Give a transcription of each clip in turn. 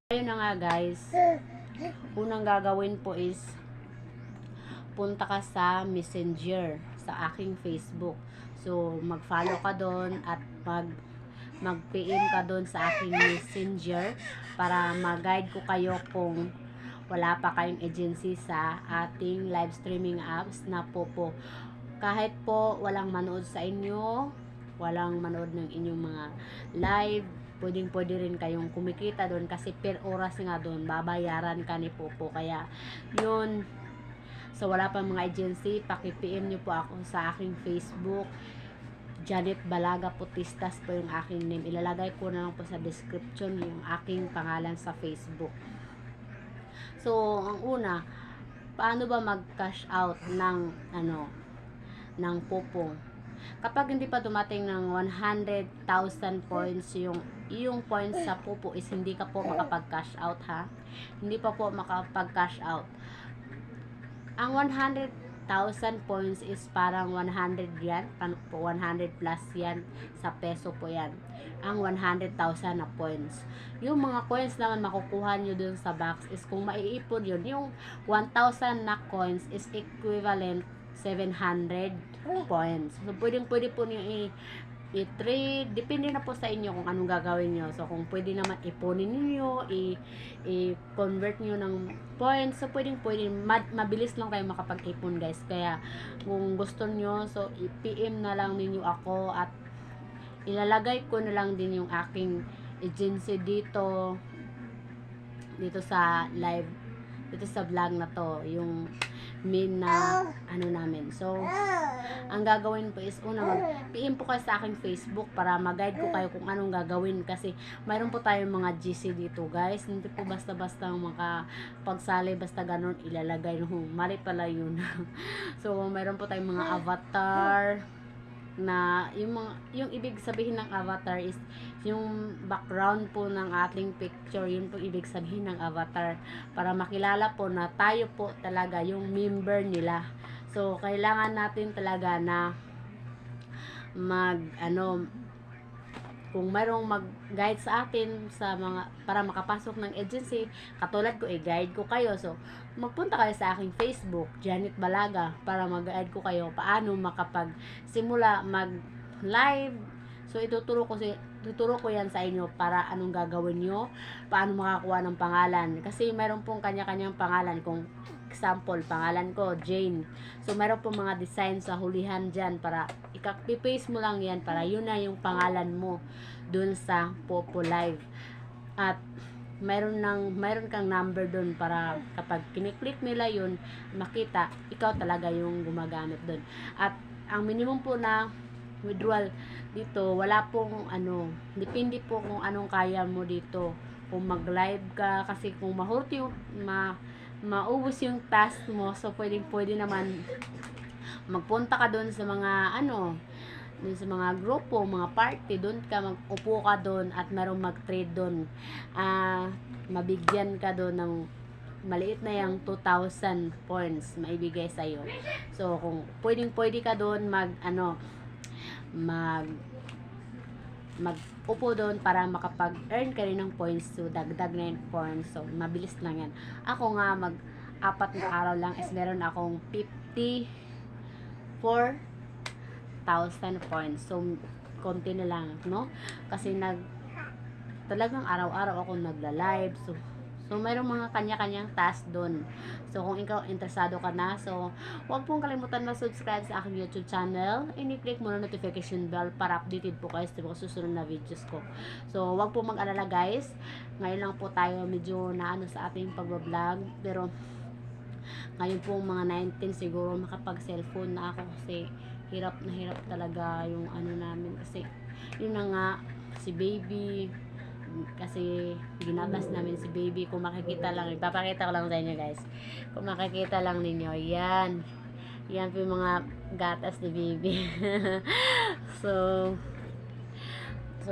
Ayun na nga guys, unang gagawin po is punta ka sa Messenger sa aking Facebook. So mag-follow ka doon at mag-PM ka doon sa aking Messenger para mag-guide ko kayo kung wala pa kayong agency sa ating live streaming apps na Popo. Kahit po walang manood sa inyo, walang manood ng inyong mga live, pwede rin kayong kumikita doon kasi per oras nga doon babayaran ka ni Popo. Kaya yun, so wala pa mga agency, paki-PM nyo po ako sa aking Facebook. Janet Balaga Putistas po yung aking name. Ilalagay ko na lang po sa description yung aking pangalan sa Facebook. So ang una, paano ba mag-cash out ng ng Popo? Kapag hindi pa dumating ng 100,000 points yung points sa Popo is hindi ka po makapag-cash out ha. Hindi pa po makapag-cash out. Ang 100,000 points is parang 100 yan, 100 plus yan sa peso po yan. Ang 100,000 na points. Yung mga coins naman makukuha nyo dun sa box is kung maiipon yun, yung 1,000 na coins is equivalent 700 points. So, pwede po nyo i-trade. Depende na po sa inyo kung anong gagawin nyo. So, kung pwede naman ipunin nyo, i-convert nyo ng points. So, pwede. Mabilis lang kayo makapag-ipon, guys. Kaya, kung gusto nyo, so, i-PM na lang ninyo ako at ilalagay ko na lang din yung aking agency dito sa live, dito sa vlog na to, yung main na namin. So, ang gagawin po is una PM po kayo sa aking Facebook para mag-guide ko kayo kung anong gagawin kasi mayroon po tayong mga GC dito guys. Hindi po basta-basta pagsali, basta ganun ilalagay. Mali pala yun. So, mayroon po tayong mga avatar na yung ibig sabihin ng avatar is yung background po ng ating picture. Yun po ibig sabihin ng avatar para makilala po na tayo po talaga yung member nila. So kailangan natin talaga na kung mayroong mag-guide sa atin sa mga para makapasok ng agency, katulad ko i-guide ko kayo. So magpunta kayo sa aking Facebook, Janet Balaga, para mag-guide ko kayo paano makapagsimula mag-live. So ituturo ko yan sa inyo para anong gagawin nyo, paano makakuha ng pangalan. Kasi mayroon pong kanya-kanyang pangalan. Kung example, pangalan ko, Jane. So mayroon pong mga design sa hulihan dyan para i-paste mo lang yan para yun na yung pangalan mo dun sa Popo Live. At mayroon kang number dun para kapag kiniklik nila yun, makita, ikaw talaga yung gumagamit dun. At ang minimum po na withdrawal dito, wala pong depende po kung anong kaya mo dito. Kung mag-live ka, kasi kung mahurot yung maubos yung task mo, so pwede naman magpunta ka doon sa mga dun sa mga grupo, mga party, doon ka mag-upo ka doon at merong mag-trade doon. Mabigyan ka doon ng maliit na yung 2,000 points maibigay sa iyo. So kung pwede ka doon mag-upo doon para makapag-earn ka rin ng points. So dagdag na yung points. So mabilis lang yan. Ako nga apat na araw lang is meron akong 54,000 points. So konti na lang, no? Kasi talagang araw-araw ako nagla-live. So mayroong mga kanya-kanyang task doon. So kung ikaw interesado ka na, so huwag pong kalimutan mag-subscribe sa aking YouTube channel. I-click mo na notification bell para updated po kayo sa mga susunod na videos ko. So huwag po mag-alala guys. Ngayon lang po tayo medyo sa ating pagbablog. Pero ngayon po mga 19 siguro makapag-cellphone na ako kasi hirap na hirap talaga yung namin. Kasi yun na nga, si baby, kasi ginabas namin si baby. Kung makikita lang, ipapakita ko lang sa inyo guys, kung makikita lang ninyo, yan po yung mga gatas ni baby. so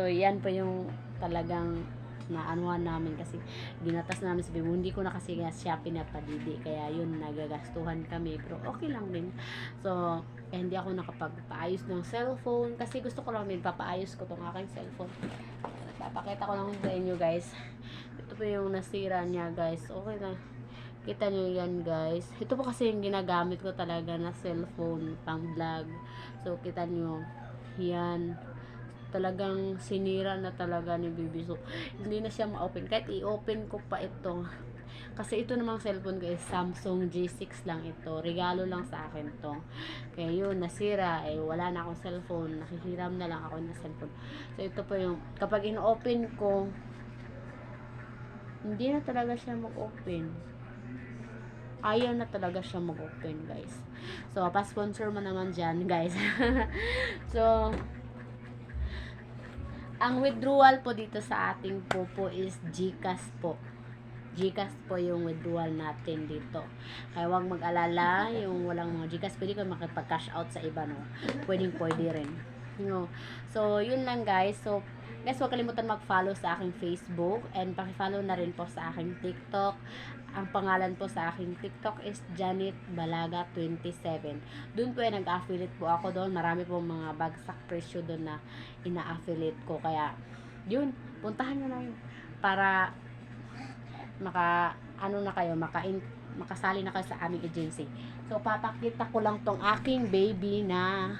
yan po yung talagang namin kasi ginatas namin si baby. Hindi ko na kasi siya pinapadidi, kaya yun, nagagastuhan kami, pero okay lang din. So hindi ako nakapagpaayos ng cellphone kasi gusto ko lang din papaayos ko tong aking cellphone. Papakita ko lang sa inyo guys. Ito ito po yung nasira niya, guys. Okay na. Kita nyo yan, guys. Ito po kasi yung ginagamit ko talaga na cellphone pang vlog. So, kita nyo. Yan. Talagang sinira na talaga ni Bibi. So, hindi na siya ma-open. Kahit i-open ko pa ito. Kasi ito namang cellphone ko is Samsung G6 lang ito. Regalo lang sa akin to. Kaya yun, nasira. Wala na akong cellphone. Nakihiram na lang ako ng cellphone. So, ito po yung, kapag in-open ko, hindi na talaga siya mag-open. Ayaw na talaga siya mag-open, guys. So, pa-sponsor mo naman dyan, guys. So, ang withdrawal po dito sa ating Popo is GCash po. GCash po yung withdrawal natin dito. Kaya huwag mag-alala, yung walang mga GCash, pwede kayo makipag-cash out sa iba, no? Pwede rin. No? So, yun lang, guys. So, guys, huwag kalimutan mag-follow sa aking Facebook and paki-follow na rin po sa aking TikTok. Ang pangalan po sa aking TikTok is Janet Balaga 27. Doon po ay nag-affiliate po ako doon. Marami po mga bagsak presyo doon na ina-affiliate ko. Kaya, yun, puntahan nyo na yun. Para makasali na kayo sa aming agency. So, papakita ko lang tong aking baby na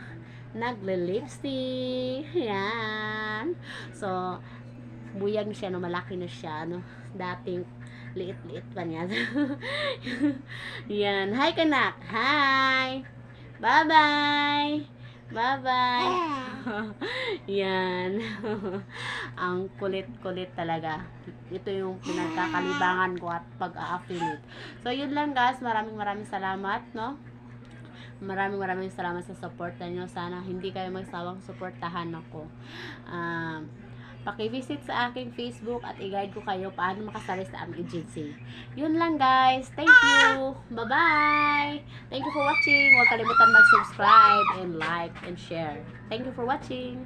nagle-lipstick. Yan. So, buyag siya, no, malaki na siya, no. Dating liit-liit pa niya. Yan. Hi, kanak. Hi. Bye-bye. Bye-bye. Yan. Ang kulit-kulit talaga. Ito yung pinagkakalibangan ko at pag-a-affiliate. So, yun lang, guys. Maraming salamat, no. Maraming salamat sa support niyo. Sana hindi kayo magsawang suportahan ako. Paki-visit sa aking Facebook at i-guide ko kayo paano makasali sa aming agency. Yun lang, guys. Thank you. Bye-bye. Thank you for watching. Huwag kalimutan mag-subscribe and like and share. Thank you for watching.